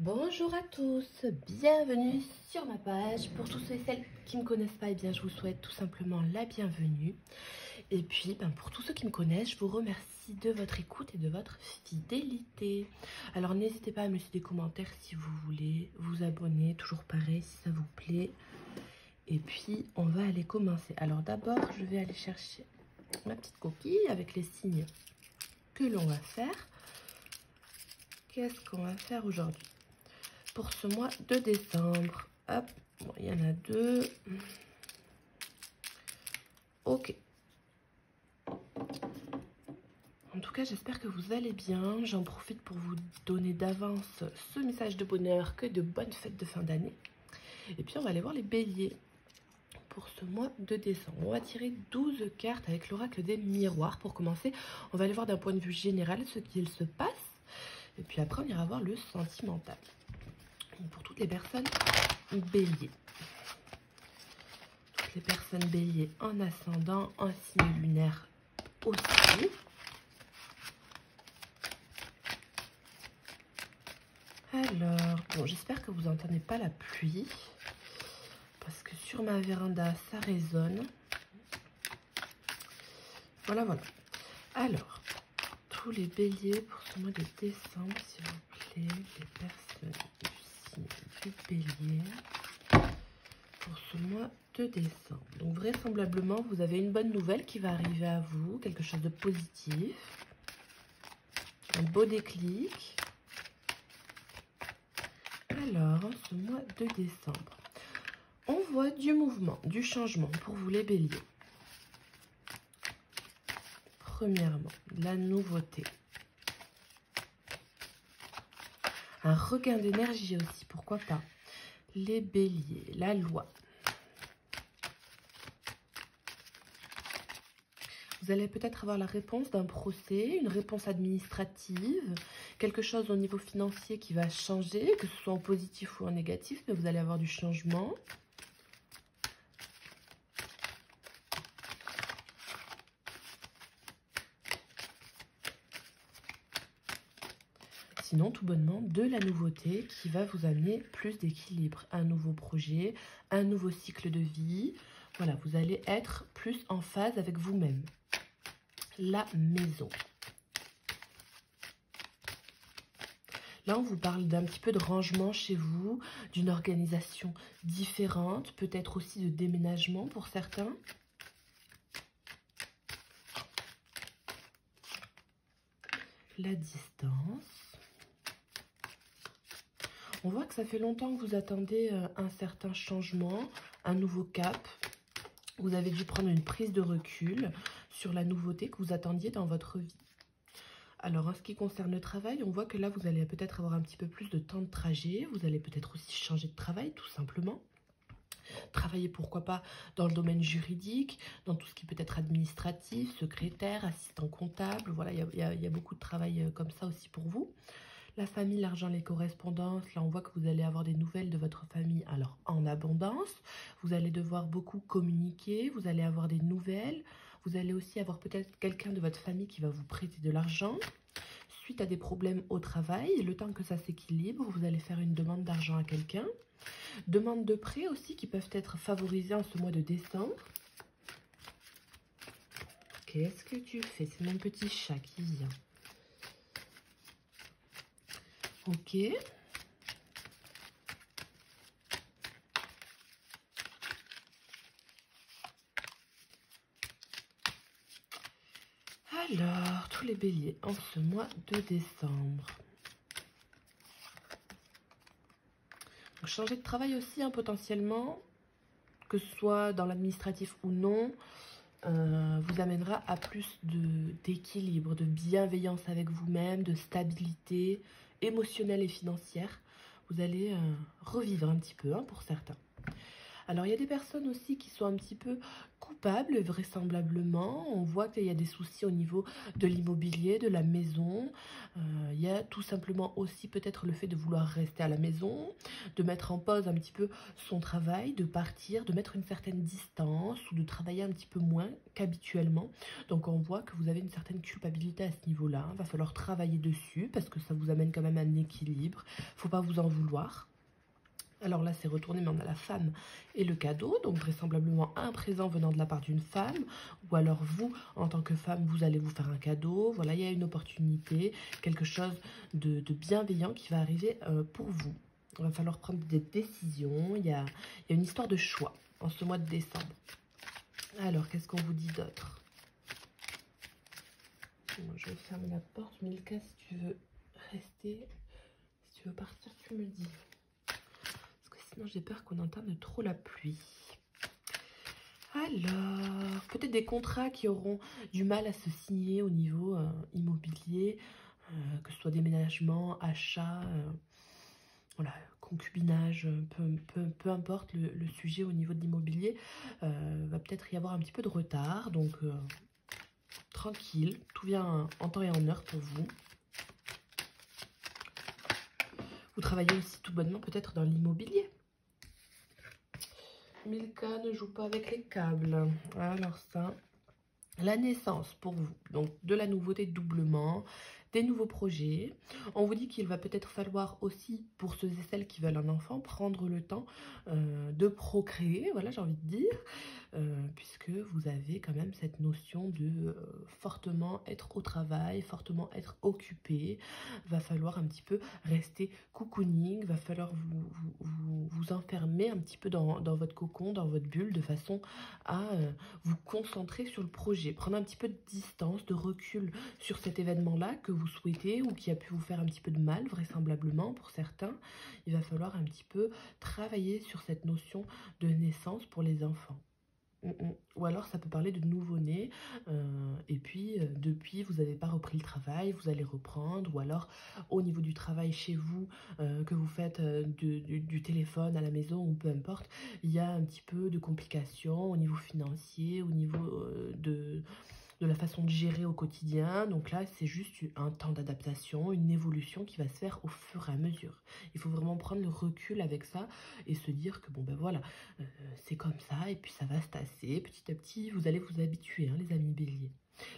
Bonjour à tous, bienvenue sur ma page. Pour tous ceux et celles qui ne me connaissent pas, eh bien, je vous souhaite tout simplement la bienvenue. Et puis, pour tous ceux qui me connaissent, je vous remercie de votre écoute et de votre fidélité. Alors, n'hésitez pas à me laisser des commentaires si vous voulez, vous abonner, toujours pareil, si ça vous plaît. Et puis, on va aller commencer. Alors, d'abord, je vais aller chercher ma petite coquille avec les signes que l'on va faire. Qu'est-ce qu'on va faire aujourd'hui pour ce mois de décembre? Hop, bon, il y en a deux. Ok. En tout cas, j'espère que vous allez bien. J'en profite pour vous donner d'avance ce message de bonheur que de bonnes fêtes de fin d'année. Et puis, on va aller voir les béliers pour ce mois de décembre. On va tirer 12 cartes avec l'oracle des miroirs. Pour commencer, on va aller voir d'un point de vue général ce qu'il se passe. Et puis après, on ira voir le sentimental. Pour toutes les personnes béliers. Toutes les personnes béliers en ascendant, en signe lunaire aussi. Alors, bon, j'espère que vous n'entendez pas la pluie. Parce que sur ma véranda, ça résonne. Voilà, voilà. Alors, tous les béliers pour ce mois de décembre, s'il vous plaît, les personnes du signe du bélier pour ce mois de décembre. Donc vraisemblablement, vous avez une bonne nouvelle qui va arriver à vous, quelque chose de positif, un beau déclic. Alors, ce mois de décembre, on voit du mouvement, du changement pour vous les béliers. Premièrement, la nouveauté. Un regain d'énergie aussi, pourquoi pas. Les béliers, la loi. Vous allez peut-être avoir la réponse d'un procès, une réponse administrative, quelque chose au niveau financier qui va changer, que ce soit en positif ou en négatif, mais vous allez avoir du changement. Sinon, tout bonnement, de la nouveauté qui va vous amener plus d'équilibre. Un nouveau projet, un nouveau cycle de vie. Voilà, vous allez être plus en phase avec vous-même. La maison. Là, on vous parle d'un petit peu de rangement chez vous, d'une organisation différente, peut-être aussi de déménagement pour certains. La distance. On voit que ça fait longtemps que vous attendez un certain changement, un nouveau cap. Vous avez dû prendre une prise de recul sur la nouveauté que vous attendiez dans votre vie. Alors, en ce qui concerne le travail, on voit que là, vous allez peut-être avoir un petit peu plus de temps de trajet. Vous allez peut-être aussi changer de travail, tout simplement. Travailler, pourquoi pas, dans le domaine juridique, dans tout ce qui peut être administratif, secrétaire, assistant comptable. Voilà, il y a beaucoup de travail comme ça aussi pour vous. La famille, l'argent, les correspondances, là on voit que vous allez avoir des nouvelles de votre famille, alors en abondance. Vous allez devoir beaucoup communiquer, vous allez avoir des nouvelles. Vous allez aussi avoir peut-être quelqu'un de votre famille qui va vous prêter de l'argent. Suite à des problèmes au travail, le temps que ça s'équilibre, vous allez faire une demande d'argent à quelqu'un. Demande de prêt aussi qui peuvent être favorisées en ce mois de décembre. Qu'est-ce que tu fais? C'est mon petit chat qui vient. Ok. Alors, tous les béliers en ce mois de décembre. Donc, changer de travail aussi, potentiellement, que ce soit dans l'administratif ou non, vous amènera à plus d'équilibre, de bienveillance avec vous-même, de stabilité émotionnelle et financière. Vous allez revivre un petit peu pour certains. Alors, il y a des personnes aussi qui sont un petit peu coupables, vraisemblablement. On voit qu'il y a des soucis au niveau de l'immobilier, de la maison. Il y a tout simplement aussi peut-être le fait de vouloir rester à la maison, de mettre en pause un petit peu son travail, de partir, de mettre une certaine distance ou de travailler un petit peu moins qu'habituellement. Donc, on voit que vous avez une certaine culpabilité à ce niveau-là. Il va falloir travailler dessus parce que ça vous amène quand même un équilibre. Il ne faut pas vous en vouloir. Alors là, c'est retourné, mais on a la femme et le cadeau. Donc, vraisemblablement, un présent venant de la part d'une femme. Ou alors, vous, en tant que femme, vous allez vous faire un cadeau. Voilà, il y a une opportunité, quelque chose de bienveillant qui va arriver pour vous. Il va falloir prendre des décisions. Il y a une histoire de choix en ce mois de décembre. Alors, qu'est-ce qu'on vous dit d'autre? Je vais fermer la porte. Milka, si tu veux rester, si tu veux partir, tu me dis. Sinon, j'ai peur qu'on entende trop la pluie. Alors, peut-être des contrats qui auront du mal à se signer au niveau immobilier, que ce soit déménagement, achat, voilà, concubinage, peu importe le sujet au niveau de l'immobilier, va peut-être y avoir un petit peu de retard. Donc, tranquille, tout vient en temps et en heure pour vous. Vous travaillez aussi tout bonnement peut-être dans l'immobilier. Milka ne joue pas avec les câbles. Alors ça, la naissance pour vous. Donc de la nouveauté doublement, des nouveaux projets. On vous dit qu'il va peut-être falloir aussi, pour ceux et celles qui veulent un enfant, prendre le temps de procréer, voilà, j'ai envie de dire. Puisque vous avez quand même cette notion de fortement être au travail, fortement être occupé. Va falloir un petit peu rester cocooning, va falloir vous enfermer un petit peu dans votre cocon, dans votre bulle, de façon à vous concentrer sur le projet. Prendre un petit peu de distance, de recul sur cet événement-là que vous souhaitez ou qui a pu vous faire un petit peu de mal, vraisemblablement pour certains. Il va falloir un petit peu travailler sur cette notion de naissance pour les enfants. Ou alors ça peut parler de nouveau-né, et puis depuis vous n'avez pas repris le travail, vous allez reprendre, ou alors au niveau du travail chez vous, que vous faites du téléphone à la maison ou peu importe, il y a un petit peu de complications au niveau financier, au niveau de la façon de gérer au quotidien. Donc là, c'est juste un temps d'adaptation, une évolution qui va se faire au fur et à mesure. Il faut vraiment prendre le recul avec ça et se dire que bon ben voilà, c'est comme ça et puis ça va se tasser. Petit à petit, vous allez vous habituer, hein, les amis béliers.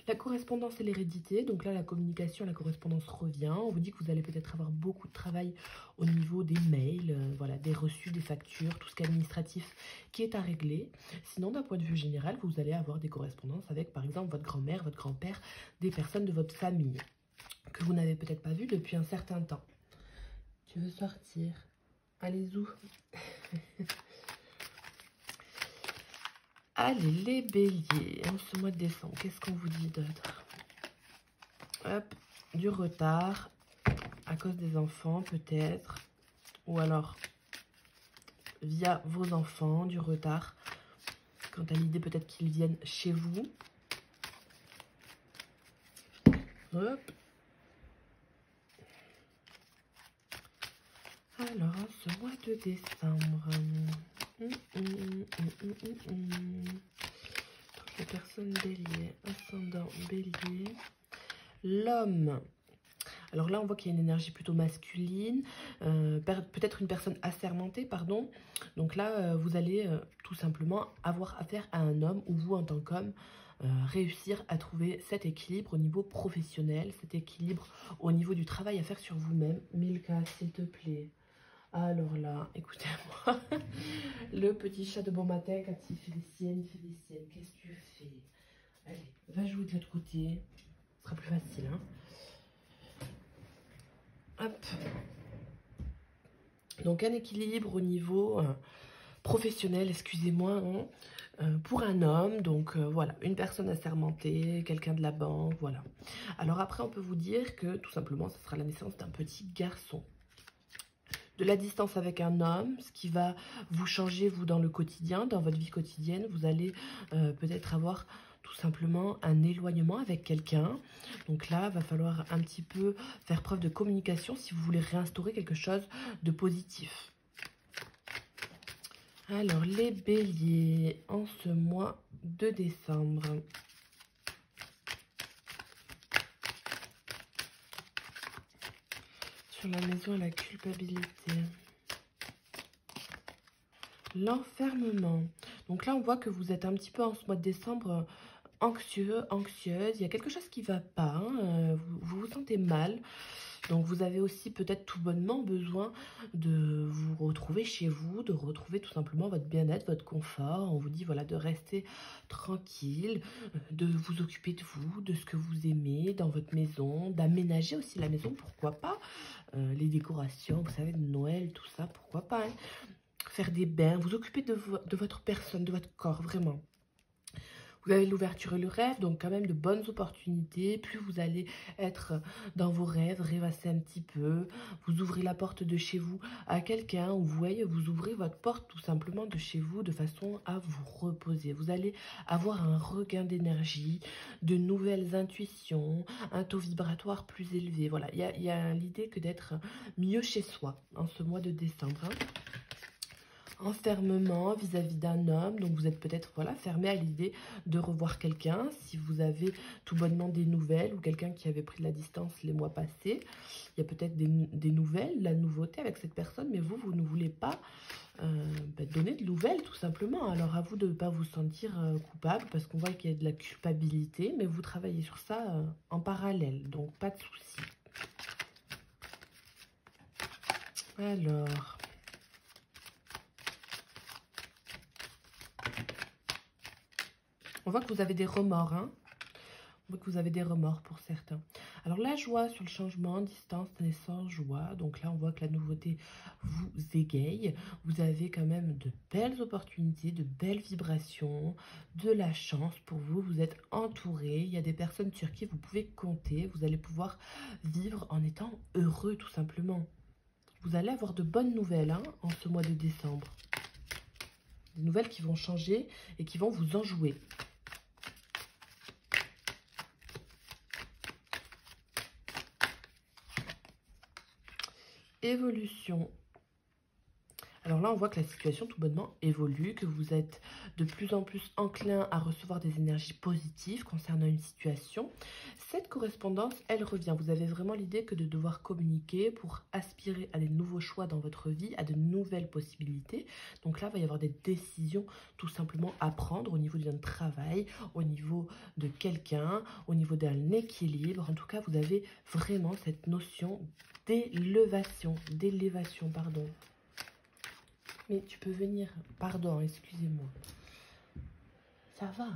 La correspondance et l'hérédité, donc là la communication, la correspondance revient. On vous dit que vous allez peut-être avoir beaucoup de travail au niveau des mails, voilà, des reçus, des factures, tout ce qui est administratif qui est à régler. Sinon, d'un point de vue général, vous allez avoir des correspondances avec par exemple votre grand-mère, votre grand-père, des personnes de votre famille que vous n'avez peut-être pas vues depuis un certain temps. Tu veux sortir? Allez où? Allez, les béliers, en ce mois de décembre, qu'est-ce qu'on vous dit d'autre? Hop, du retard, à cause des enfants peut-être, ou alors via vos enfants, du retard, quant à l'idée peut-être qu'ils viennent chez vous. Hop. Alors, ce mois de décembre... Les personnes bélier, ascendant bélier, l'homme. Alors là, on voit qu'il y a une énergie plutôt masculine, peut-être une personne assermentée, pardon. Donc là, vous allez tout simplement avoir affaire à un homme ou vous, en tant qu'homme, réussir à trouver cet équilibre au niveau professionnel, cet équilibre au niveau du travail à faire sur vous-même. Milka, s'il te plaît. Alors là, écoutez-moi, le petit chat de bon matin, quand il fait des siennes, qu'est-ce que tu fais? Allez, va jouer de l'autre côté, ce sera plus facile, hein. Hop. Donc un équilibre au niveau professionnel, excusez-moi, hein, pour un homme. Donc voilà, une personne assermentée, quelqu'un de la banque, voilà. Alors après, on peut vous dire que tout simplement, ce sera la naissance d'un petit garçon. De la distance avec un homme, ce qui va vous changer, vous, dans le quotidien, dans votre vie quotidienne. Vous allez peut-être avoir tout simplement un éloignement avec quelqu'un. Donc là, il va falloir un petit peu faire preuve de communication si vous voulez réinstaurer quelque chose de positif. Alors, les béliers, en ce mois de décembre. Sur la maison à la culpabilité. L'enfermement. Donc là, on voit que vous êtes un petit peu en ce mois de décembre anxieux, anxieuse. Il y a quelque chose qui ne va pas. Hein, vous vous sentez mal. Donc vous avez aussi peut-être tout bonnement besoin de vous retrouver chez vous, de retrouver tout simplement votre bien-être, votre confort. On vous dit voilà de rester tranquille, de vous occuper de vous, de ce que vous aimez dans votre maison, d'aménager aussi la maison, pourquoi pas. Les décorations, vous savez, de Noël, tout ça, pourquoi pas. Hein. Faire des bains, vous occuper de votre personne, de votre corps, vraiment. Vous avez l'ouverture et le rêve, donc quand même de bonnes opportunités. Plus vous allez être dans vos rêves, rêvasser un petit peu. Vous ouvrez la porte de chez vous à quelqu'un, ou vous voyez, vous ouvrez votre porte tout simplement de chez vous de façon à vous reposer. Vous allez avoir un regain d'énergie, de nouvelles intuitions, un taux vibratoire plus élevé. Voilà, il y a l'idée que d'être mieux chez soi en ce mois de décembre. Hein. Enfermement vis-à-vis d'un homme, donc vous êtes peut-être voilà, fermé à l'idée de revoir quelqu'un, si vous avez tout bonnement des nouvelles, ou quelqu'un qui avait pris de la distance les mois passés, il y a peut-être des nouvelles, la nouveauté avec cette personne, mais vous ne voulez pas donner de nouvelles tout simplement, alors à vous de ne pas vous sentir coupable, parce qu'on voit qu'il y a de la culpabilité, mais vous travaillez sur ça en parallèle, donc pas de souci. Alors... on voit que vous avez des remords, hein. On voit que vous avez des remords pour certains. Alors, la joie sur le changement, distance, naissance, joie. Donc là, on voit que la nouveauté vous égaye. Vous avez quand même de belles opportunités, de belles vibrations, de la chance pour vous. Vous êtes entouré. Il y a des personnes sur qui vous pouvez compter. Vous allez pouvoir vivre en étant heureux, tout simplement. Vous allez avoir de bonnes nouvelles hein, en ce mois de décembre. Des nouvelles qui vont changer et qui vont vous enjouer. Évolution. Alors là, on voit que la situation tout bonnement évolue, que vous êtes de plus en plus enclin à recevoir des énergies positives concernant une situation. Cette correspondance, elle revient. Vous avez vraiment l'idée que de devoir communiquer pour aspirer à des nouveaux choix dans votre vie, à de nouvelles possibilités. Donc là, il va y avoir des décisions tout simplement à prendre au niveau d'un travail, au niveau de quelqu'un, au niveau d'un équilibre. En tout cas, vous avez vraiment cette notion d'élévation, pardon. Mais tu peux venir. Pardon, excusez-moi. Ça va.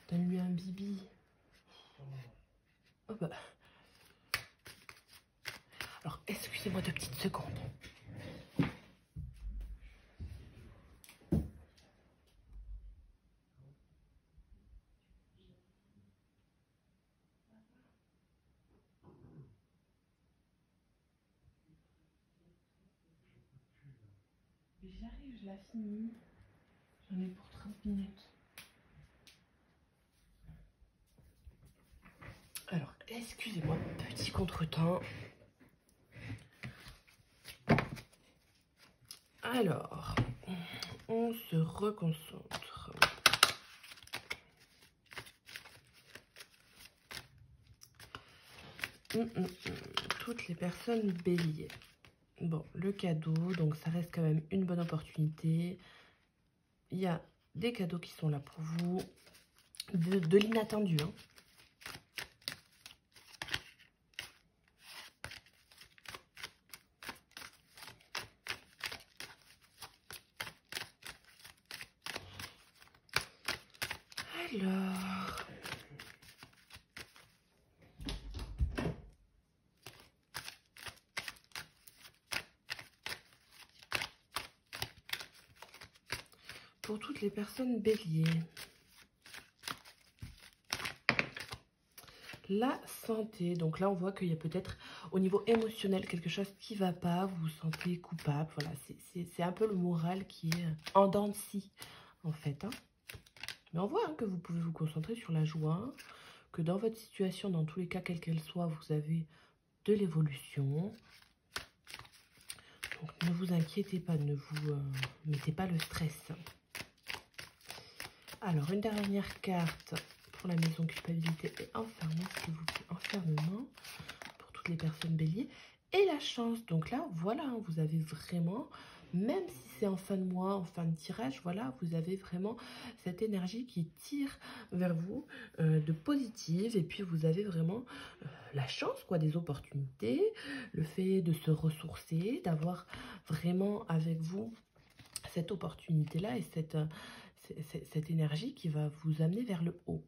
Donne-lui un bibi. Oh bah. Alors, excusez-moi 2 petites secondes. J'arrive, je la finis. J'en ai pour 30 minutes. Alors, excusez-moi, petit contretemps. Alors, on se reconcentre. Toutes les personnes béliers. Bon, le cadeau, donc ça reste quand même une bonne opportunité. Il y a des cadeaux qui sont là pour vous. De l'inattendu, hein. Alors... pour toutes les personnes béliers. La santé, donc là on voit qu'il y a peut-être au niveau émotionnel quelque chose qui ne va pas, vous vous sentez coupable, voilà, c'est un peu le moral qui est en dents de scie en fait. Hein. Mais on voit hein, que vous pouvez vous concentrer sur la joie, que dans votre situation, dans tous les cas, quelle qu'elle soit, vous avez de l'évolution. Donc, ne vous inquiétez pas, ne vous mettez pas le stress. Alors, une dernière carte pour la maison culpabilité et enfermement, s'il vous plaît. Enfermement pour toutes les personnes béliers. Et la chance. Donc là, voilà, hein, vous avez vraiment, même si c'est en fin de mois, en fin de tirage, voilà, vous avez vraiment cette énergie qui tire vers vous de positive. Et puis, vous avez vraiment la chance, quoi, des opportunités, le fait de se ressourcer, d'avoir vraiment avec vous cette opportunité-là et cette énergie qui va vous amener vers le haut.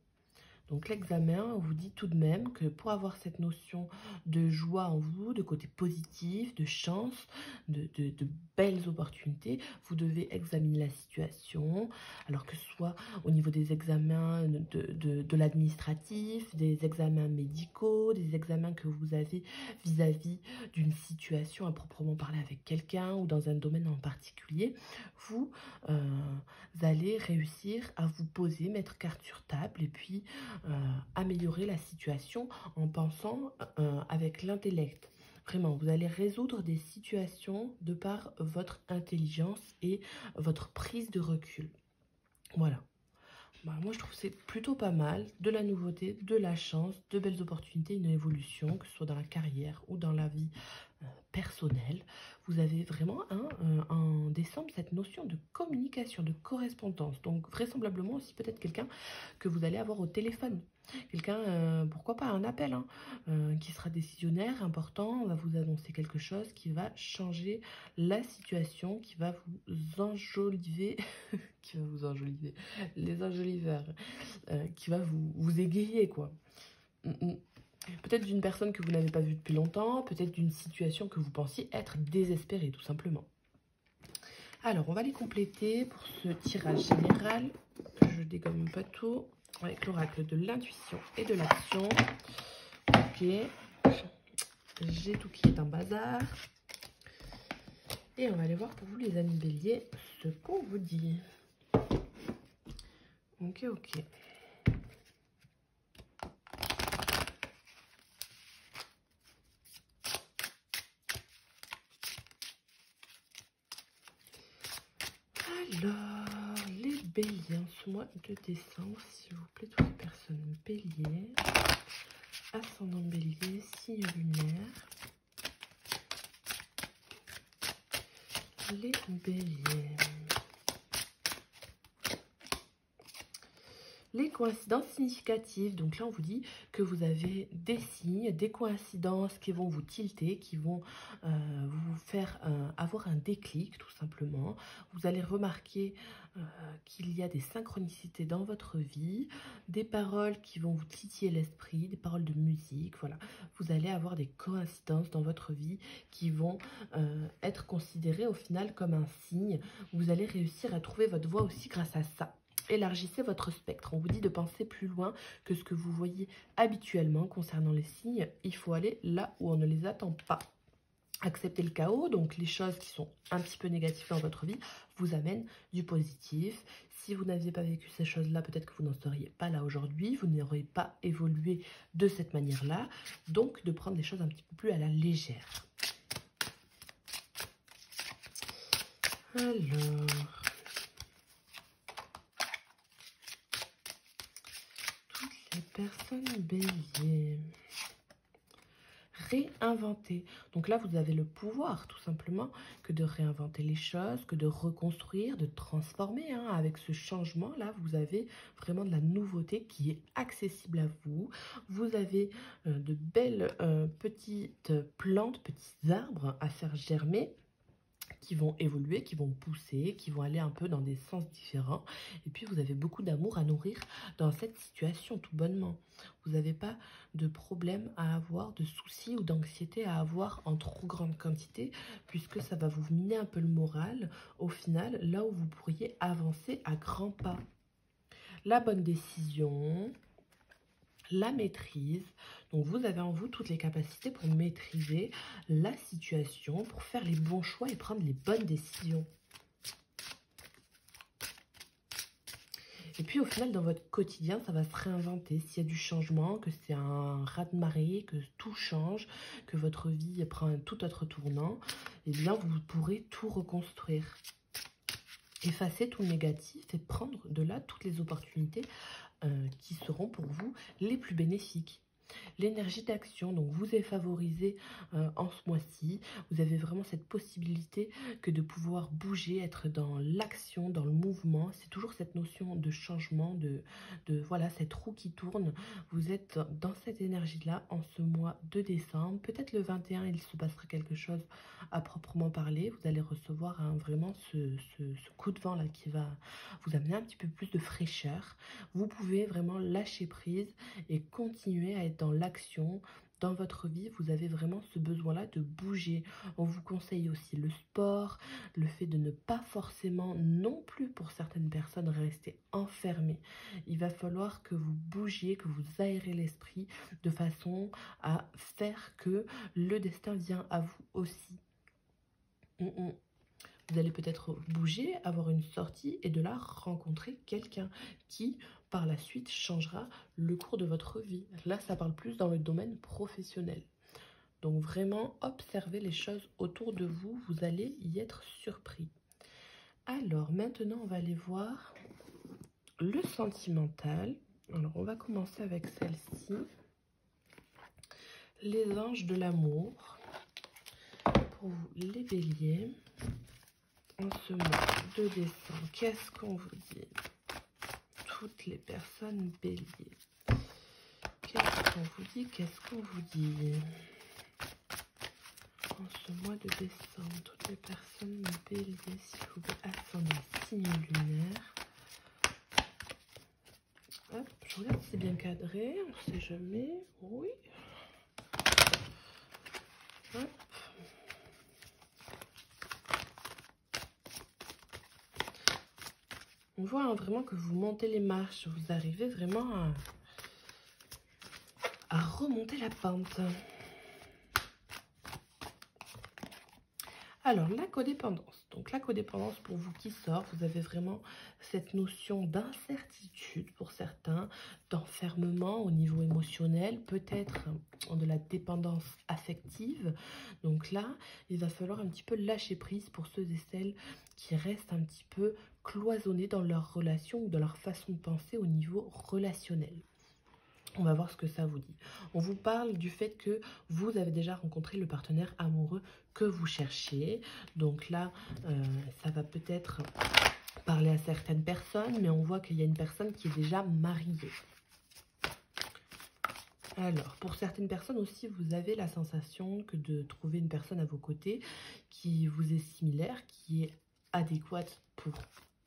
Donc l'examen, on vous dit tout de même que pour avoir cette notion de joie en vous, de côté positif, de chance, de belles opportunités, vous devez examiner la situation, alors que ce soit au niveau des examens de l'administratif, des examens médicaux, des examens que vous avez vis-à-vis d'une situation à proprement parler avec quelqu'un ou dans un domaine en particulier, vous allez réussir à vous poser, mettre carte sur table et puis améliorer la situation en pensant avec l'intellect. Vraiment, vous allez résoudre des situations de par votre intelligence et votre prise de recul. Voilà. Bah, moi, je trouve que c'est plutôt pas mal. De la nouveauté, de la chance, de belles opportunités, une évolution, que ce soit dans la carrière ou dans la vie personnelle. Vous avez vraiment en décembre cette notion de communication, de correspondance. Donc, vraisemblablement aussi peut-être quelqu'un que vous allez avoir au téléphone. Quelqu'un, pourquoi pas un appel, hein, qui sera décisionnaire, important, on va vous annoncer quelque chose qui va changer la situation, qui va vous enjoliver, qui va vous enjoliver, les enjoliveurs, qui va vous égayer, quoi. Peut-être d'une personne que vous n'avez pas vue depuis longtemps, peut-être d'une situation que vous pensiez être désespérée, tout simplement. Alors, on va les compléter pour ce tirage général. Je dégomme pas tout. Avec l'oracle de l'intuition et de l'action. Ok. J'ai tout qui est un bazar. Et on va aller voir pour vous, les amis béliers, ce qu'on vous dit. Ok, ok. Alors, les béliers, en ce mois de décembre, s'il vous plaît, toutes les personnes béliers, ascendant bélier, signe lunaire, les béliers. Les coïncidences significatives, donc là on vous dit que vous avez des signes, des coïncidences qui vont vous tilter, qui vont vous faire avoir un déclic tout simplement. Vous allez remarquer qu'il y a des synchronicités dans votre vie, des paroles qui vont vous titiller l'esprit, des paroles de musique, voilà. Vous allez avoir des coïncidences dans votre vie qui vont être considérées au final comme un signe. Vous allez réussir à trouver votre voie aussi grâce à ça. Élargissez votre spectre. On vous dit de penser plus loin que ce que vous voyez habituellement concernant les signes. Il faut aller là où on ne les attend pas. Accepter le chaos, donc les choses qui sont un petit peu négatives dans votre vie, vous amènent du positif. Si vous n'aviez pas vécu ces choses-là, peut-être que vous n'en seriez pas là aujourd'hui. Vous n'auriez pas évolué de cette manière-là. Donc, de prendre des choses un petit peu plus à la légère. Alors... personne bélier. Réinventer. Donc là, vous avez le pouvoir, tout simplement, que de réinventer les choses, que de reconstruire, de transformer. Hein. Avec ce changement-là, vous avez vraiment de la nouveauté qui est accessible à vous. Vous avez de belles petites plantes, petits arbres à faire germer, qui vont évoluer, qui vont pousser, qui vont aller un peu dans des sens différents. Et puis, vous avez beaucoup d'amour à nourrir dans cette situation, tout bonnement. Vous n'avez pas de problème à avoir, de soucis ou d'anxiété à avoir en trop grande quantité, puisque ça va vous miner un peu le moral, au final, là où vous pourriez avancer à grands pas. La bonne décision... la maîtrise. Donc, vous avez en vous toutes les capacités pour maîtriser la situation, pour faire les bons choix et prendre les bonnes décisions. Et puis au final, dans votre quotidien, ça va se réinventer. S'il y a du changement, que c'est un raz-de-marée, que tout change, que votre vie prend un tout autre tournant, eh bien, vous pourrez tout reconstruire. Effacer tout le négatif et prendre de là toutes les opportunités qui seront pour vous les plus bénéfiques. L'énergie d'action, donc vous est favorisée en ce mois-ci. Vous avez vraiment cette possibilité que de pouvoir bouger, être dans l'action, dans le mouvement. C'est toujours cette notion de changement, de voilà, cette roue qui tourne. Vous êtes dans cette énergie-là en ce mois de décembre. Peut-être le 21, il se passera quelque chose à proprement parler. Vous allez recevoir vraiment ce coup de vent là qui va vous amener un petit peu plus de fraîcheur. Vous pouvez vraiment lâcher prise et continuer à être dans l'action. Dans votre vie, vous avez vraiment ce besoin-là de bouger. On vous conseille aussi le sport, le fait de ne pas forcément non plus pour certaines personnes rester enfermées. Il va falloir que vous bougiez, que vous aérez l'esprit de façon à faire que le destin vient à vous aussi. Vous allez peut-être bouger, avoir une sortie et de là rencontrer quelqu'un qui, par la suite, changera le cours de votre vie. Là, ça parle plus dans le domaine professionnel. Donc vraiment, observez les choses autour de vous. Vous allez y être surpris. Alors, maintenant, on va aller voir le sentimental. Alors, on va commencer avec celle-ci. Les anges de l'amour. Pour vous, les béliers. En ce mois de décembre, qu'est-ce qu'on vous dit? Toutes les personnes béliers. Qu'est-ce qu'on vous dit? Qu'est-ce qu'on vous dit? En ce mois de décembre, toutes les personnes béliers, s'il vous plaît, ascendant signe lunaire. Hop, je regarde si c'est bien cadré, on ne sait jamais. Oui. Hop. On voit vraiment que vous montez les marches, vous arrivez vraiment à remonter la pente. Alors, la codépendance. Donc, la codépendance, pour vous qui sort, vous avez vraiment cette notion d'incertitude pour certains, d'enfermement au niveau émotionnel, peut-être de la dépendance affective. Donc là, il va falloir un petit peu lâcher prise pour ceux et celles qui restent un petit peu cloisonnés dans leur relation ou dans leur façon de penser au niveau relationnel. On va voir ce que ça vous dit. On vous parle du fait que vous avez déjà rencontré le partenaire amoureux que vous cherchez. Donc là, ça va peut-être parler à certaines personnes, mais on voit qu'il y a une personne qui est déjà mariée. Alors, pour certaines personnes aussi, vous avez la sensation que de trouver une personne à vos côtés qui vous est similaire, qui est adéquate pour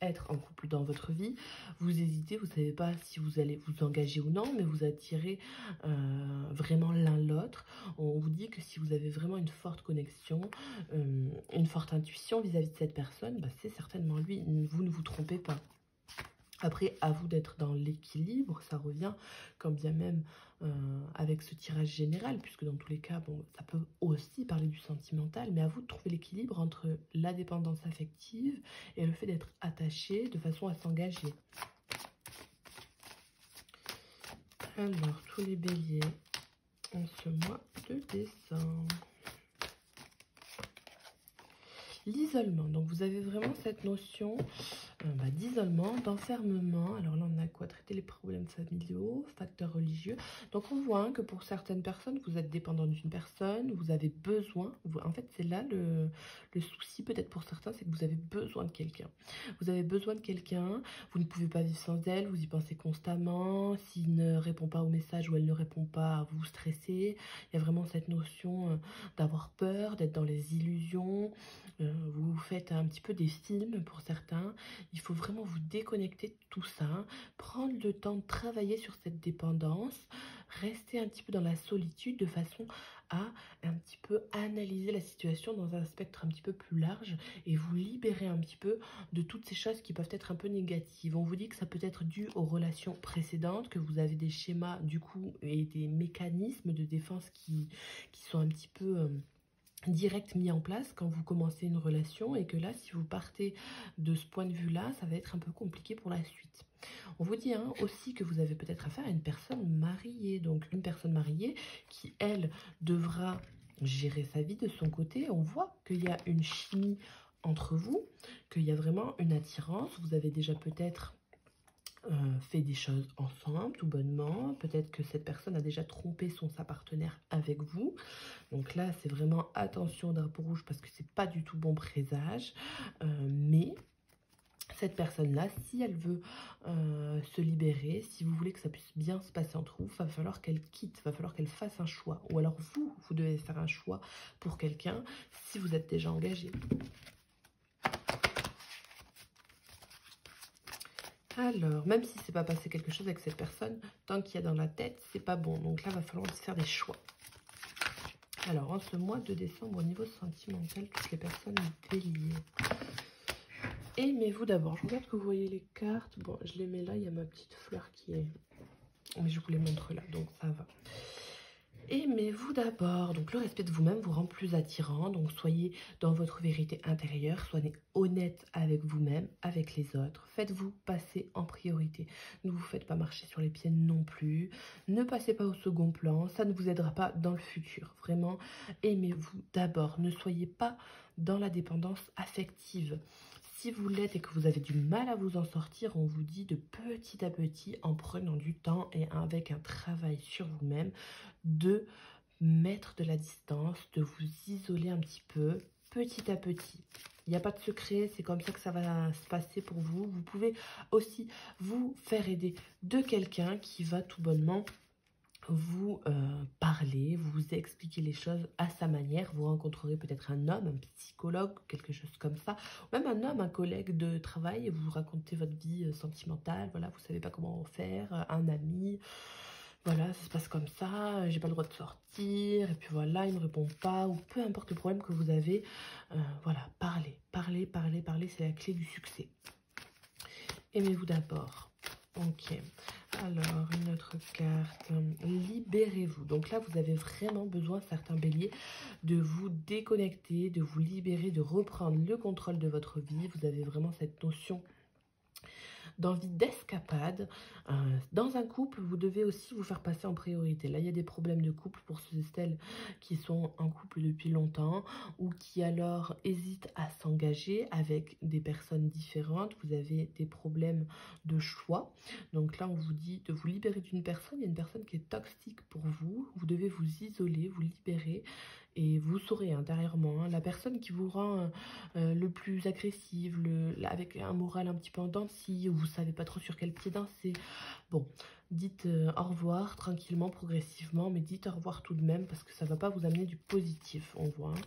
être en couple dans votre vie. Vous hésitez, vous ne savez pas si vous allez vous engager ou non, mais vous attirez vraiment l'un l'autre. On vous dit que si vous avez vraiment une forte connexion, une forte intuition vis-à-vis de cette personne, bah, c'est certainement lui. Vous ne vous trompez pas. Après, à vous d'être dans l'équilibre, ça revient quand bien même avec ce tirage général, puisque dans tous les cas, bon, ça peut aussi parler du sentimental, mais à vous de trouver l'équilibre entre la dépendance affective et le fait d'être attaché de façon à s'engager. Alors, tous les béliers en ce mois de décembre. L'isolement, donc vous avez vraiment cette notion d'isolement, d'enfermement. Alors là, on a quoi? Traiter les problèmes familiaux, facteurs religieux. Donc on voit que pour certaines personnes, vous êtes dépendant d'une personne, vous avez besoin, en fait c'est là le souci peut-être pour certains, c'est que vous avez besoin de quelqu'un. Vous avez besoin de quelqu'un, vous ne pouvez pas vivre sans elle, vous y pensez constamment, s'il ne répond pas au message ou elle ne répond pas, vous stressez. Il y a vraiment cette notion d'avoir peur, d'être dans les illusions. Vous faites un petit peu des films pour certains. Il faut vraiment vous déconnecter de tout ça, prendre le temps de travailler sur cette dépendance, rester un petit peu dans la solitude de façon à un petit peu analyser la situation dans un spectre un petit peu plus large et vous libérer un petit peu de toutes ces choses qui peuvent être un peu négatives. On vous dit que ça peut être dû aux relations précédentes, que vous avez des schémas du coup et des mécanismes de défense qui sont un petit peu direct mis en place quand vous commencez une relation et que là, si vous partez de ce point de vue-là, ça va être un peu compliqué pour la suite. On vous dit hein, aussi que vous avez peut-être affaire à une personne mariée, donc une personne mariée qui, elle, devra gérer sa vie de son côté. On voit qu'il y a une chimie entre vous, qu'il y a vraiment une attirance. Vous avez déjà peut-être fait des choses ensemble, tout bonnement. Peut-être que cette personne a déjà trompé sa partenaire avec vous. Donc là, c'est vraiment attention drapeau rouge parce que c'est pas du tout bon présage. Mais cette personne-là, si elle veut se libérer, si vous voulez que ça puisse bien se passer entre vous, il va falloir qu'elle quitte, il va falloir qu'elle fasse un choix. Ou alors vous devez faire un choix pour quelqu'un si vous êtes déjà engagé. Alors, même si c'est pas passé quelque chose avec cette personne, tant qu'il y a dans la tête, c'est pas bon. Donc là, il va falloir faire des choix. Alors, en ce mois de décembre, au niveau sentimental, toutes les personnes béliers. Aimez-vous d'abord. Je regarde que vous voyez les cartes. Bon, je les mets là. Il y a ma petite fleur qui est... Mais je vous les montre là, donc ça va. Aimez-vous d'abord. Donc le respect de vous-même vous rend plus attirant. Donc soyez dans votre vérité intérieure. Soyez honnête avec vous-même, avec les autres. Faites-vous passer en priorité. Ne vous faites pas marcher sur les pieds non plus. Ne passez pas au second plan. Ça ne vous aidera pas dans le futur. Vraiment, aimez-vous d'abord. Ne soyez pas dans la dépendance affective. Si vous l'êtes et que vous avez du mal à vous en sortir, on vous dit de petit à petit, en prenant du temps et avec un travail sur vous-même, de mettre de la distance, de vous isoler un petit peu, petit à petit. Il n'y a pas de secret, c'est comme ça que ça va se passer pour vous. Vous pouvez aussi vous faire aider de quelqu'un qui va tout bonnement vous parler, vous expliquer les choses à sa manière. Vous rencontrerez peut-être un homme, un psychologue, quelque chose comme ça. Ou même un homme, un collègue de travail, et vous racontez votre vie sentimentale. Voilà, vous savez pas comment faire, un ami. Voilà, ça se passe comme ça, j'ai pas le droit de sortir, et puis voilà, il ne répond pas, ou peu importe le problème que vous avez. Voilà, parlez, parlez, parlez, parlez, c'est la clé du succès. Aimez-vous d'abord. Ok. Alors, une autre carte. Libérez-vous. Donc là, vous avez vraiment besoin, certains béliers, de vous déconnecter, de vous libérer, de reprendre le contrôle de votre vie. Vous avez vraiment cette notion d'envie d'escapade. Dans un couple, vous devez aussi vous faire passer en priorité. Là, il y a des problèmes de couple pour ceux et celles qui sont en couple depuis longtemps ou qui alors hésitent à s'engager avec des personnes différentes. Vous avez des problèmes de choix. Donc là, on vous dit de vous libérer d'une personne. Il y a une personne qui est toxique pour vous. Vous devez vous isoler, vous libérer. Et vous saurez intérieurement, hein, la personne qui vous rend le plus agressive, avec un moral un petit peu en dents de scie, où vous savez pas trop sur quel pied danser. Bon, dites au revoir tranquillement, progressivement, mais dites au revoir tout de même parce que ça va pas vous amener du positif, on voit. Hein.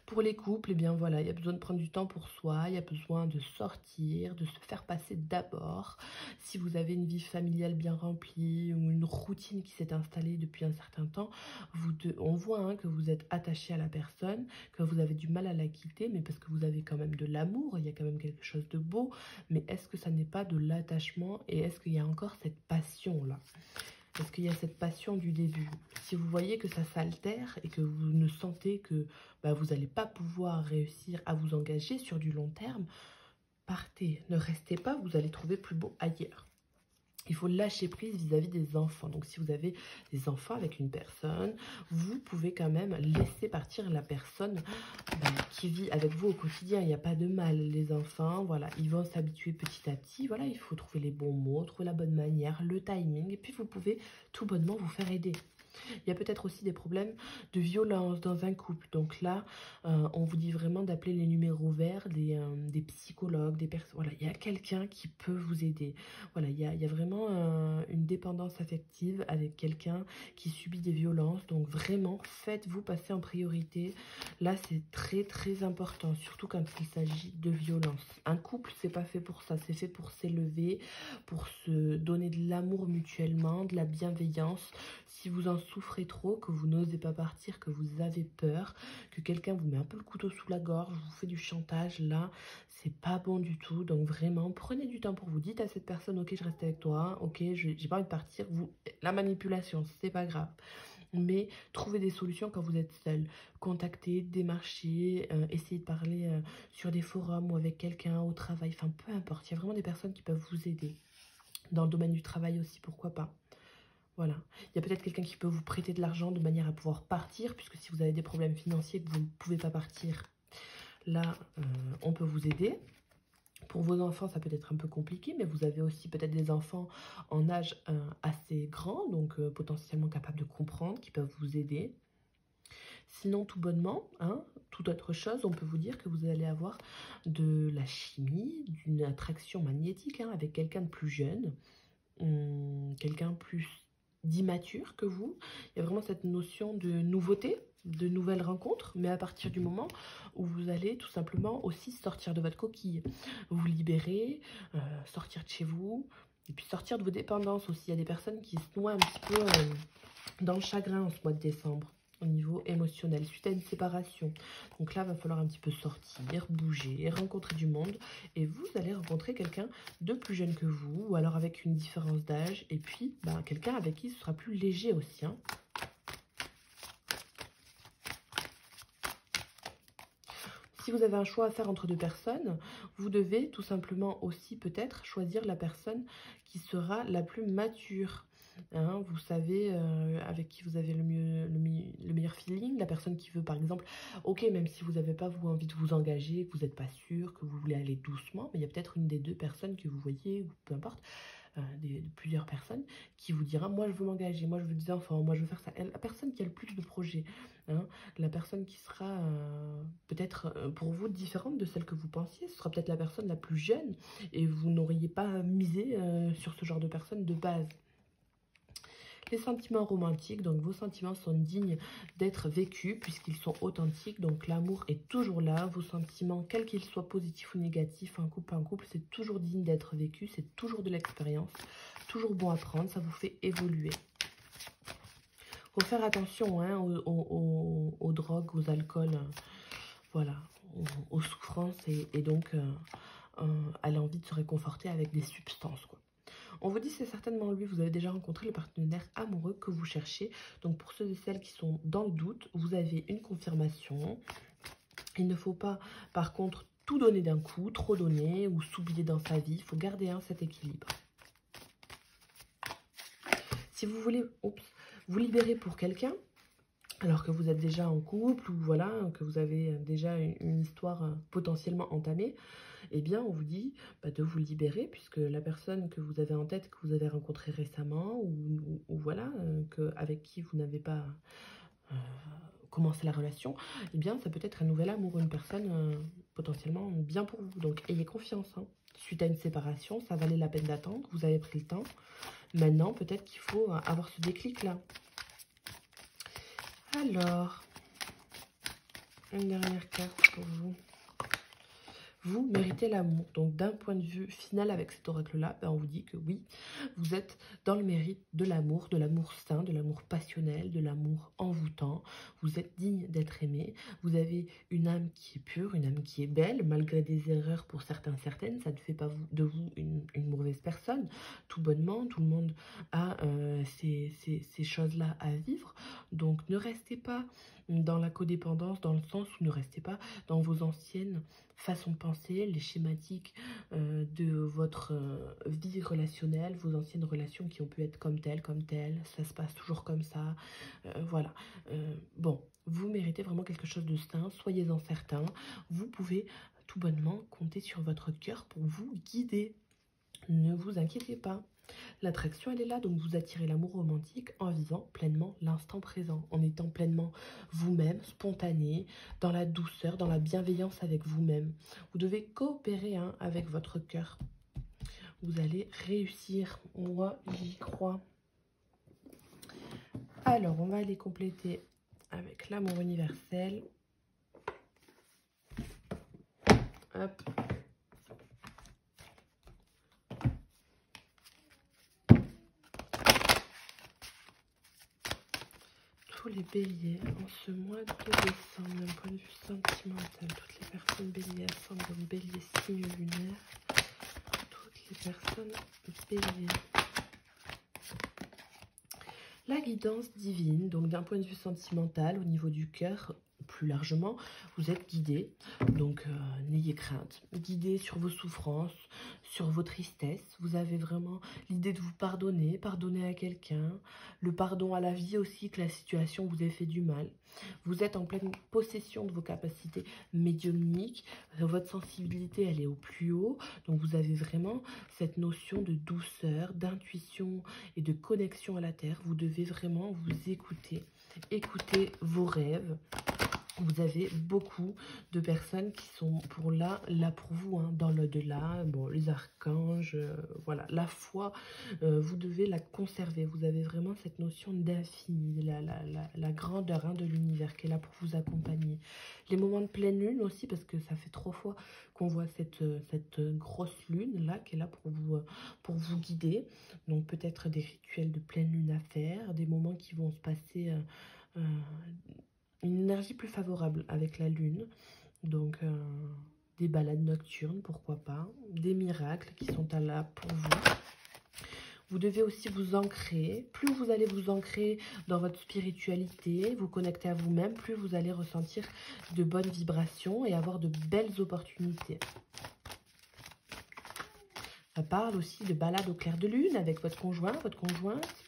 Pour les couples, eh bien voilà, il y a besoin de prendre du temps pour soi, il y a besoin de sortir, de se faire passer d'abord. Si vous avez une vie familiale bien remplie ou une routine qui s'est installée depuis un certain temps, on voit hein, que vous êtes attaché à la personne, que vous avez du mal à la quitter, mais parce que vous avez quand même de l'amour, il y a quand même quelque chose de beau, mais est-ce que ça n'est pas de l'attachement et est-ce qu'il y a encore cette passion-là ? Est-ce qu'il y a cette passion du début? Si vous voyez que ça s'altère et que vous ne sentez que vous n'allez pas pouvoir réussir à vous engager sur du long terme, partez. Ne restez pas, vous allez trouver plus beau ailleurs. Il faut lâcher prise vis-à-vis des enfants. Donc, si vous avez des enfants avec une personne, vous pouvez quand même laisser partir la personne qui vit avec vous au quotidien. Il n'y a pas de mal. Les enfants, voilà, ils vont s'habituer petit à petit. Voilà, il faut trouver les bons mots, trouver la bonne manière, le timing. Et puis, vous pouvez tout bonnement vous faire aider. Il y a peut-être aussi des problèmes de violence dans un couple. Donc là, on vous dit vraiment d'appeler les numéros verts, des psychologues, des personnes. Voilà, il y a quelqu'un qui peut vous aider. Voilà, il y a vraiment une dépendance affective avec quelqu'un qui subit des violences. Donc vraiment, faites-vous passer en priorité. Là, c'est très, très important, surtout quand il s'agit de violence. Un couple, c'est pas fait pour ça. C'est fait pour s'élever, pour se donner de l'amour mutuellement, de la bienveillance. Si vous en souffrez trop, que vous n'osez pas partir, que vous avez peur, que quelqu'un vous met un peu le couteau sous la gorge, vous fait du chantage, là, c'est pas bon du tout. Donc vraiment, prenez du temps pour vous. Dites à cette personne, ok, je reste avec toi, ok, j'ai pas envie de partir. La manipulation, c'est pas grave. Mais trouvez des solutions quand vous êtes seul. Contactez, démarchez, essayez de parler sur des forums ou avec quelqu'un au travail. Enfin, peu importe. Il y a vraiment des personnes qui peuvent vous aider. Dans le domaine du travail aussi, pourquoi pas. Voilà. Il y a peut-être quelqu'un qui peut vous prêter de l'argent de manière à pouvoir partir. Puisque si vous avez des problèmes financiers que vous ne pouvez pas partir, là, on peut vous aider. Pour vos enfants, ça peut être un peu compliqué, mais vous avez aussi peut-être des enfants en âge assez grand, donc potentiellement capables de comprendre, qui peuvent vous aider. Sinon, tout bonnement, hein, toute autre chose, on peut vous dire que vous allez avoir de la chimie, d'une attraction magnétique hein, avec quelqu'un de plus jeune, quelqu'un plus d'immature que vous. Il y a vraiment cette notion de nouveauté, de nouvelles rencontres, mais à partir du moment où vous allez tout simplement aussi sortir de votre coquille, vous libérer, sortir de chez vous, et puis sortir de vos dépendances aussi. Il y a des personnes qui se noient un petit peu dans le chagrin en ce mois de décembre, au niveau émotionnel, suite à une séparation. Donc là, il va falloir un petit peu sortir, bouger, rencontrer du monde. Et vous allez rencontrer quelqu'un de plus jeune que vous, ou alors avec une différence d'âge. Et puis, bah, quelqu'un avec qui ce sera plus léger aussi. Hein. Si vous avez un choix à faire entre deux personnes, vous devez tout simplement aussi peut-être choisir la personne qui sera la plus mature. Hein, vous savez avec qui vous avez le meilleur feeling, la personne qui veut par exemple, ok, même si vous n'avez pas vous envie de vous engager, que vous n'êtes pas sûr, que vous voulez aller doucement, mais il y a peut-être une des deux personnes que vous voyez, ou peu importe, plusieurs personnes qui vous dira moi je veux m'engager, moi je veux des enfants, moi je veux faire ça. La personne qui a le plus de projets, hein, la personne qui sera peut-être pour vous différente de celle que vous pensiez, ce sera peut-être la personne la plus jeune et vous n'auriez pas misé sur ce genre de personne de base. Les sentiments romantiques, donc vos sentiments sont dignes d'être vécus puisqu'ils sont authentiques, donc l'amour est toujours là. Vos sentiments, quels qu'ils soient positifs ou négatifs, un couple, c'est toujours digne d'être vécu, c'est toujours de l'expérience, toujours bon à prendre, ça vous fait évoluer. Faut faire attention hein, aux drogues, aux alcools, voilà, aux souffrances et donc à l'envie de se réconforter avec des substances, quoi. On vous dit c'est certainement lui, vous avez déjà rencontré le partenaire amoureux que vous cherchez. Donc pour ceux et celles qui sont dans le doute, vous avez une confirmation. Il ne faut pas par contre tout donner d'un coup, trop donner ou s'oublier dans sa vie. Il faut garder cet équilibre. Si vous voulez vous libérer pour quelqu'un, alors que vous êtes déjà en couple ou voilà, que vous avez déjà une histoire potentiellement entamée, eh bien, on vous dit de vous libérer puisque la personne que vous avez en tête, que vous avez rencontrée récemment ou voilà, avec qui vous n'avez pas commencé la relation, eh bien, ça peut être un nouvel amour, une personne potentiellement bien pour vous. Donc, ayez confiance. Hein. Suite à une séparation, ça valait la peine d'attendre, vous avez pris le temps. Maintenant, peut-être qu'il faut avoir ce déclic-là. Alors, une dernière carte pour vous. Vous méritez l'amour. Donc, d'un point de vue final avec cet oracle-là, on vous dit que oui, vous êtes dans le mérite de l'amour sain, de l'amour passionnel, de l'amour envoûtant. Vous êtes digne d'être aimé. Vous avez une âme qui est pure, une âme qui est belle, malgré des erreurs pour certaines. Ça ne fait pas de vous une mauvaise personne. Tout bonnement, tout le monde a ces choses-là à vivre. Donc, ne restez pas dans la codépendance, dans le sens où ne restez pas dans vos anciennes façon de penser, les schématiques de votre vie relationnelle, vos anciennes relations qui ont pu être comme telles, ça se passe toujours comme ça, voilà. Bon, vous méritez vraiment quelque chose de sain, soyez-en certains. Vous pouvez tout bonnement compter sur votre cœur pour vous guider. Ne vous inquiétez pas. L'attraction, elle est là, donc vous attirez l'amour romantique en vivant pleinement l'instant présent, en étant pleinement vous-même, spontané, dans la douceur, dans la bienveillance avec vous-même. Vous devez coopérer avec votre cœur. Vous allez réussir, moi j'y crois. Alors, on va aller compléter avec l'amour universel. Hop. Tous les béliers en ce mois de décembre, d'un point de vue sentimental, toutes les personnes béliers, ascendant bélier, signe lunaire, toutes les personnes béliers. La guidance divine, donc d'un point de vue sentimental, au niveau du cœur, plus largement, vous êtes guidé, donc n'ayez crainte. Guidé sur vos souffrances, sur vos tristesses. Vous avez vraiment l'idée de vous pardonner, pardonner à quelqu'un, le pardon à la vie aussi, que la situation vous ait fait du mal. Vous êtes en pleine possession de vos capacités médiumniques, votre sensibilité elle est au plus haut, donc vous avez vraiment cette notion de douceur, d'intuition et de connexion à la terre. Vous devez vraiment vous écouter, écouter vos rêves. Vous avez beaucoup de personnes qui sont là pour vous, hein, dans l'au-delà, bon, les archanges, voilà, la foi, vous devez la conserver. Vous avez vraiment cette notion d'infini, la grandeur, hein, de l'univers qui est là pour vous accompagner. Les moments de pleine lune aussi, parce que ça fait 3 fois qu'on voit cette grosse lune là, qui est là pour vous guider. Donc peut-être des rituels de pleine lune à faire, des moments qui vont se passer... une énergie plus favorable avec la lune, donc des balades nocturnes, pourquoi pas, des miracles qui sont là pour vous. Vous devez aussi vous ancrer. Plus vous allez vous ancrer dans votre spiritualité, vous connecter à vous-même, plus vous allez ressentir de bonnes vibrations et avoir de belles opportunités. Ça parle aussi de balades au clair de lune avec votre conjoint, votre conjointe.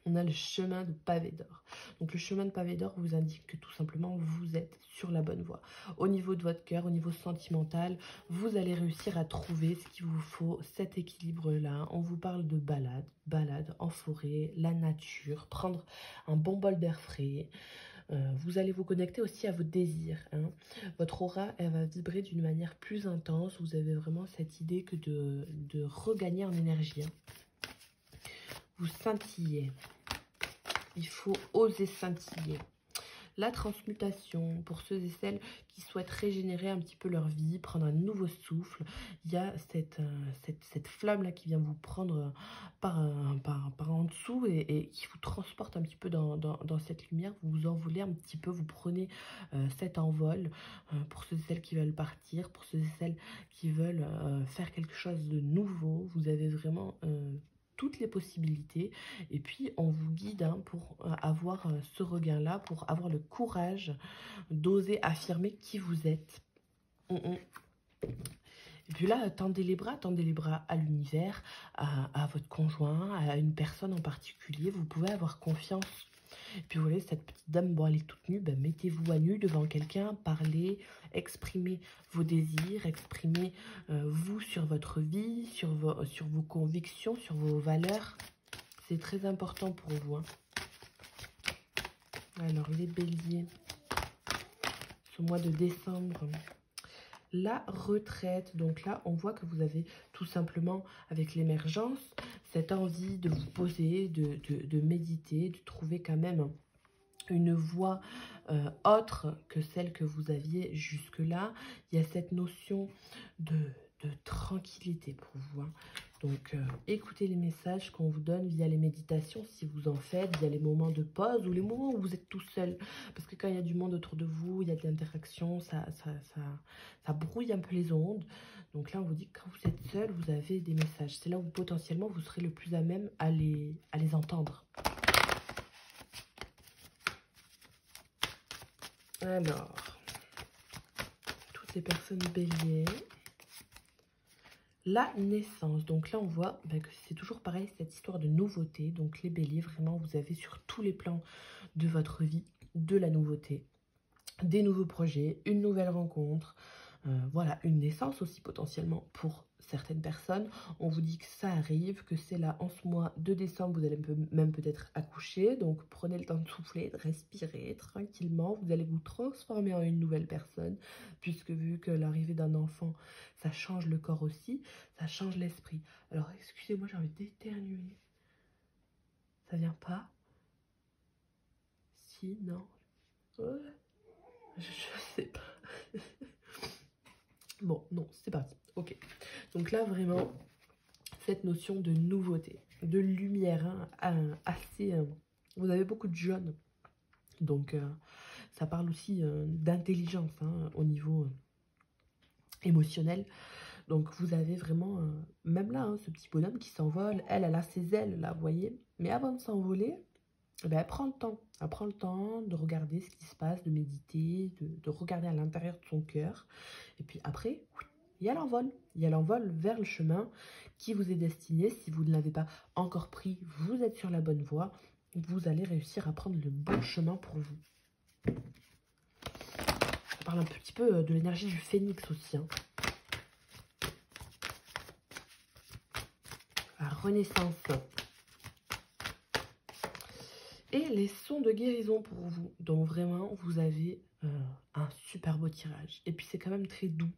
On a le chemin de pavé d'or. Donc le chemin de pavé d'or vous indique que tout simplement vous êtes sur la bonne voie. Au niveau de votre cœur, au niveau sentimental, vous allez réussir à trouver ce qu'il vous faut, cet équilibre-là. On vous parle de balade en forêt, la nature, prendre un bon bol d'air frais. Vous allez vous connecter aussi à vos désirs, hein. Votre aura, elle va vibrer d'une manière plus intense. Vous avez vraiment cette idée que de regagner en énergie, hein. Vous scintillez. Il faut oser scintiller. La transmutation, pour ceux et celles qui souhaitent régénérer un petit peu leur vie, prendre un nouveau souffle, il y a cette flamme-là qui vient vous prendre par en dessous et qui vous transporte un petit peu dans cette lumière. Vous vous envolez un petit peu, vous prenez cet envol pour ceux et celles qui veulent partir, pour ceux et celles qui veulent faire quelque chose de nouveau. Vous avez vraiment... toutes les possibilités et puis on vous guide, hein, pour avoir ce regain-là, pour avoir le courage d'oser affirmer qui vous êtes. Et puis là, tendez les bras à l'univers, à votre conjoint, à une personne en particulier. Vous pouvez avoir confiance. Et puis vous voyez, cette petite dame, bon, elle est toute nue, ben, mettez-vous à nu devant quelqu'un, parlez, exprimez vos désirs, exprimez vous sur votre vie, sur vos convictions, sur vos valeurs. C'est très important pour vous, hein. Alors, les béliers, ce mois de décembre, la retraite. Donc là, on voit que vous avez tout simplement, avec l'émergence, cette envie de vous poser, de méditer, de trouver quand même une voie autre que celle que vous aviez jusque-là. Il y a cette notion de tranquillité pour vous, hein. Donc, écoutez les messages qu'on vous donne via les méditations, si vous en faites, via les moments de pause ou les moments où vous êtes tout seul. Parce que quand il y a du monde autour de vous, il y a de l'interaction, ça brouille un peu les ondes. Donc là, on vous dit que quand vous êtes seul, vous avez des messages. C'est là où potentiellement, vous serez le plus à même à les entendre. Alors, toutes les personnes béliers... La naissance, donc là on voit que c'est toujours pareil, cette histoire de nouveauté. Donc les béliers, vraiment vous avez sur tous les plans de votre vie de la nouveauté, des nouveaux projets, une nouvelle rencontre, voilà, une naissance aussi potentiellement pour certaines personnes. On vous dit que ça arrive, que c'est là en ce mois de décembre, vous allez même peut-être accoucher. Donc prenez le temps de souffler, de respirer tranquillement. Vous allez vous transformer en une nouvelle personne, puisque vu que l'arrivée d'un enfant, ça change le corps aussi, ça change l'esprit. Alors excusez-moi, j'ai envie d'éternuer. Ça vient pas? Si, non. Je sais pas. Bon, non, c'est parti. Ok. Donc là, vraiment, cette notion de nouveauté, de lumière, hein, assez... vous avez beaucoup de jaune. Donc, ça parle aussi d'intelligence, hein, au niveau émotionnel. Donc vous avez vraiment, même là, hein, ce petit bonhomme qui s'envole. Elle a ses ailes, là, vous voyez. Mais avant de s'envoler, eh ben, elle prend le temps. Elle prend le temps de regarder ce qui se passe, de méditer, de regarder à l'intérieur de son cœur. Et puis après, il y a l'envol. Il y a l'envol vers le chemin qui vous est destiné. Si vous ne l'avez pas encore pris, vous êtes sur la bonne voie. Vous allez réussir à prendre le bon chemin pour vous. On parle un petit peu de l'énergie du phénix aussi. Hein. La renaissance. Et les sons de guérison pour vous. Donc vraiment, vous avez un super beau tirage. Et puis c'est quand même très doux.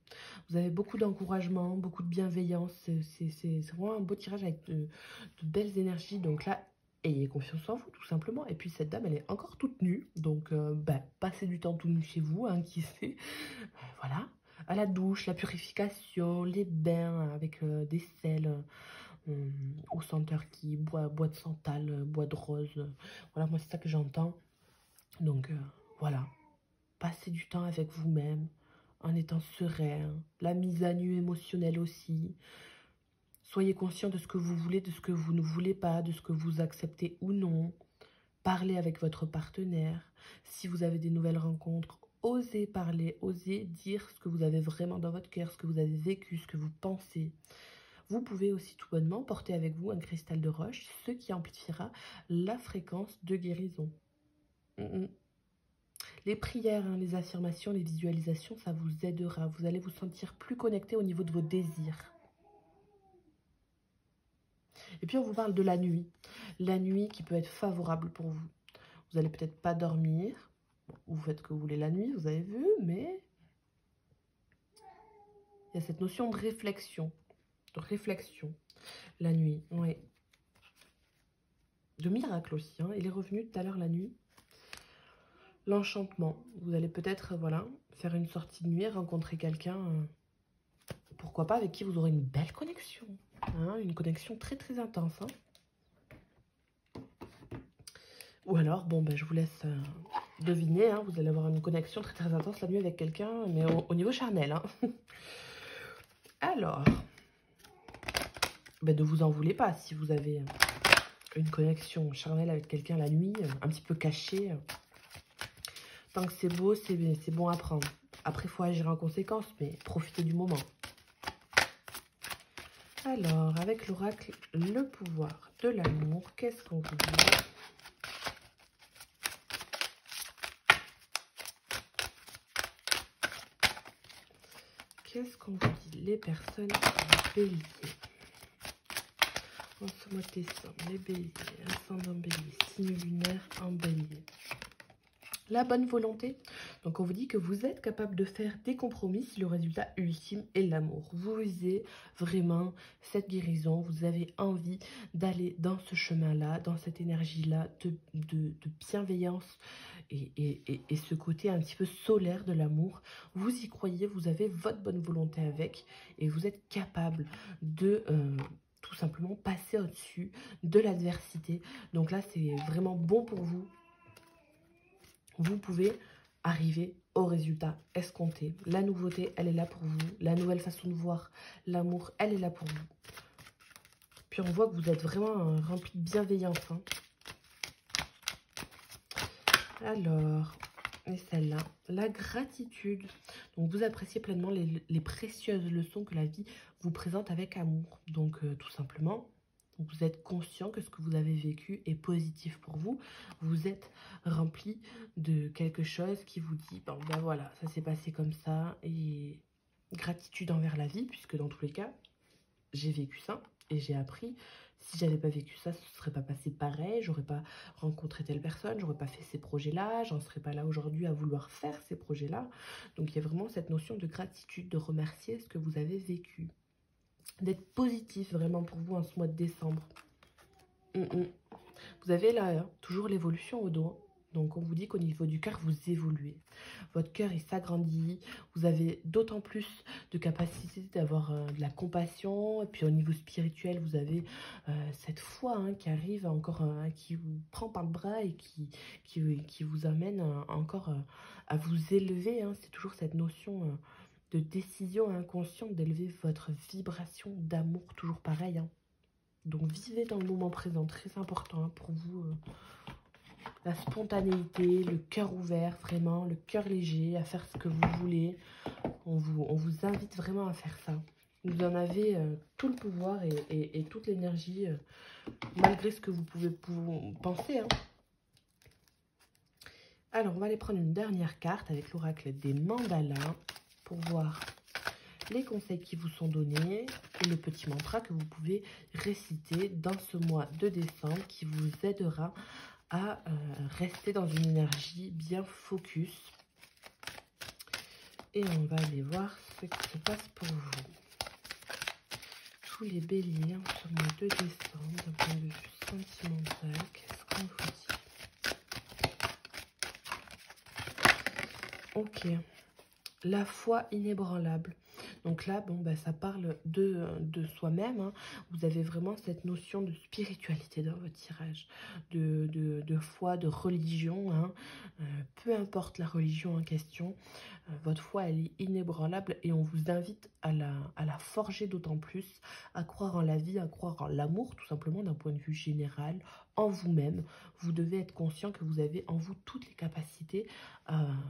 Vous avez beaucoup d'encouragement, beaucoup de bienveillance. C'est vraiment un beau tirage avec de belles énergies. Donc là, ayez confiance en vous, tout simplement. Et puis cette dame, elle est encore toute nue. Donc passez du temps tout nu chez vous, hein, qui sait. Voilà. À la douche, la purification, les bains avec des sels. Aux senteurs qui bois de santal, bois de rose. Voilà, moi c'est ça que j'entends. Donc voilà, passez du temps avec vous-même en étant serein. La mise à nu émotionnelle aussi. Soyez conscient de ce que vous voulez, de ce que vous ne voulez pas, de ce que vous acceptez ou non. Parlez avec votre partenaire. Si vous avez des nouvelles rencontres, osez parler, osez dire ce que vous avez vraiment dans votre cœur, ce que vous avez vécu, ce que vous pensez. Vous pouvez aussi tout bonnement porter avec vous un cristal de roche, ce qui amplifiera la fréquence de guérison. Les prières, hein, les affirmations, les visualisations, ça vous aidera. Vous allez vous sentir plus connecté au niveau de vos désirs. Et puis on vous parle de la nuit. La nuit qui peut être favorable pour vous. Vous n'allez peut-être pas dormir. Bon, vous faites ce que vous voulez la nuit, vous avez vu, mais il y a cette notion de réflexion. La nuit, oui. De miracle aussi, hein. Il est revenu tout à l'heure la nuit. L'enchantement. Vous allez peut-être, voilà, faire une sortie de nuit, rencontrer quelqu'un, pourquoi pas, avec qui vous aurez une belle connexion. Hein, une connexion très très intense. Hein. Ou alors, bon, ben, je vous laisse deviner, hein, vous allez avoir une connexion très très intense la nuit avec quelqu'un, mais au niveau charnel. Hein. Alors, ben, ne vous en voulez pas si vous avez une connexion charnelle avec quelqu'un la nuit, un petit peu cachée. Tant que c'est beau, c'est bon à prendre. Après, il faut agir en conséquence, mais profitez du moment. Alors, avec l'oracle, le pouvoir de l'amour, qu'est-ce qu'on vous dit? Qu'est-ce qu'on vous dit? Les personnes béliers. En ce mois de décembre, les béliers, ascendant bélier, signe lunaire en bélier. La bonne volonté. Donc on vous dit que vous êtes capable de faire des compromis si le résultat ultime est l'amour. Vous visez vraiment cette guérison. Vous avez envie d'aller dans ce chemin-là, dans cette énergie-là de bienveillance et ce côté un petit peu solaire de l'amour. Vous y croyez, vous avez votre bonne volonté avec et vous êtes capable de... tout simplement passer au-dessus de l'adversité. Donc là, c'est vraiment bon pour vous. Vous pouvez arriver au résultat escompté. La nouveauté, elle est là pour vous. La nouvelle façon de voir l'amour, elle est là pour vous. Puis on voit que vous êtes vraiment rempli de bienveillance. Hein. Alors, et celle-là, la gratitude. Donc vous appréciez pleinement les précieuses leçons que la vie vous présente avec amour. Donc tout simplement, vous êtes conscient que ce que vous avez vécu est positif pour vous. Vous êtes rempli de quelque chose qui vous dit, ben voilà, ça s'est passé comme ça. Et gratitude envers la vie, puisque dans tous les cas, j'ai vécu ça et j'ai appris. Si j'avais pas vécu ça, ce ne serait pas passé pareil. J'aurais pas rencontré telle personne, j'aurais pas fait ces projets-là. J'en serais pas là aujourd'hui à vouloir faire ces projets-là. Donc il y a vraiment cette notion de gratitude, de remercier ce que vous avez vécu. D'être positif vraiment pour vous en ce mois de décembre. Vous avez là hein, toujours l'évolution au dos. Donc on vous dit qu'au niveau du cœur, vous évoluez. Votre cœur, il s'agrandit. Vous avez d'autant plus de capacité d'avoir de la compassion. Et puis au niveau spirituel, vous avez cette foi hein, qui arrive encore, qui vous prend par le bras et qui vous amène encore à vous élever. Hein. C'est toujours cette notion de décision inconsciente d'élever votre vibration d'amour, toujours pareil. Hein. Donc vivez dans le moment présent, très important hein, pour vous. La spontanéité, le cœur ouvert, vraiment, le cœur léger, à faire ce que vous voulez. On vous invite vraiment à faire ça. Vous en avez tout le pouvoir et toute l'énergie, malgré ce que vous pouvez penser. Hein. Alors, on va aller prendre une dernière carte avec l'oracle des mandalas pour voir les conseils qui vous sont donnés et le petit mantra que vous pouvez réciter dans ce mois de décembre qui vous aidera à rester dans une énergie bien focus. Et on va aller voir ce qui se passe pour vous. Tous les béliers en ce mois de décembre, d'un point de vue sentimental, qu'est-ce qu'on vous dit? Ok. La foi inébranlable. Donc là, bon, bah, ça parle de soi-même. Hein. Vous avez vraiment cette notion de spiritualité dans votre tirage, de foi, de religion. Hein. Peu importe la religion en question, votre foi, elle est inébranlable et on vous invite à la forger d'autant plus, à croire en la vie, à croire en l'amour, tout simplement d'un point de vue général, en vous-même. Vous devez être conscient que vous avez en vous toutes les capacités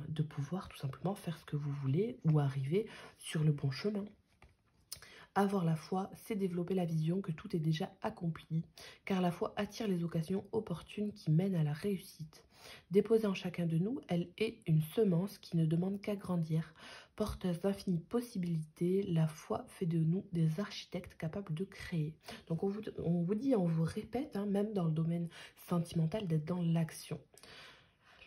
de pouvoir tout simplement faire ce que vous voulez ou arriver sur le bon chemin. Avoir la foi, c'est développer la vision que tout est déjà accompli, car la foi attire les occasions opportunes qui mènent à la réussite. Déposée en chacun de nous, elle est une semence qui ne demande qu'à grandir. Porteuse d'infinies possibilités, la foi fait de nous des architectes capables de créer. Donc on vous dit, on vous répète, hein, même dans le domaine sentimental, d'être dans l'action.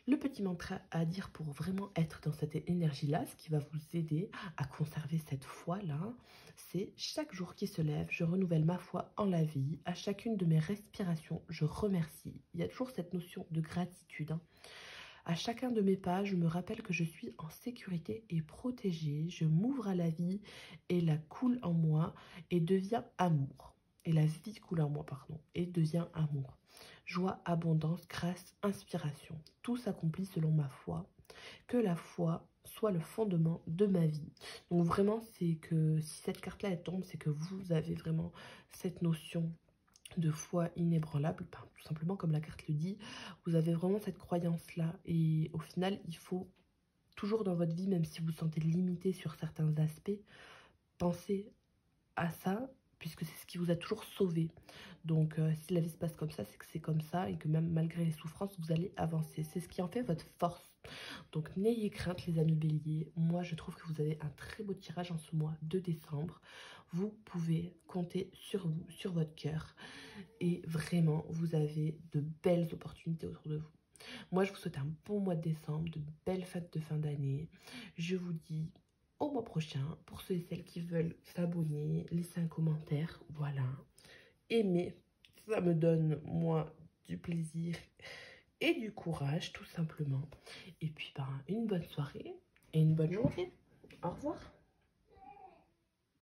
Le petit mantra à dire pour vraiment être dans cette énergie-là, ce qui va vous aider à conserver cette foi-là, c'est chaque jour qui se lève, je renouvelle ma foi en la vie. À chacune de mes respirations, je remercie. Il y a toujours cette notion de gratitude. Hein. À chacun de mes pas, je me rappelle que je suis en sécurité et protégée. Je m'ouvre à la vie et la coule en moi et devient amour. Et la vie coule en moi, pardon, et devient amour. Joie, abondance, grâce, inspiration. Tout s'accomplit selon ma foi. Que la foi soit le fondement de ma vie. Donc vraiment, c'est que si cette carte-là, elle tombe, c'est que vous avez vraiment cette notion de foi inébranlable. Ben, tout simplement, comme la carte le dit, vous avez vraiment cette croyance-là. Et au final, il faut toujours dans votre vie, même si vous vous sentez limité sur certains aspects, penser à ça, puisque c'est ce qui vous a toujours sauvé. Donc, si la vie se passe comme ça, c'est que c'est comme ça et que même malgré les souffrances, vous allez avancer. C'est ce qui en fait votre force. Donc, n'ayez crainte, les amis béliers. Moi, je trouve que vous avez un très beau tirage en ce mois de décembre. Vous pouvez compter sur vous, sur votre cœur. Et vraiment, vous avez de belles opportunités autour de vous. Moi, je vous souhaite un bon mois de décembre, de belles fêtes de fin d'année. Je vous dis au mois prochain. Pour ceux et celles qui veulent s'abonner, laisser un commentaire, voilà. Aimez, ça me donne, moi, du plaisir et du courage, tout simplement. Et puis, ben, une bonne soirée et une bonne journée. Au revoir.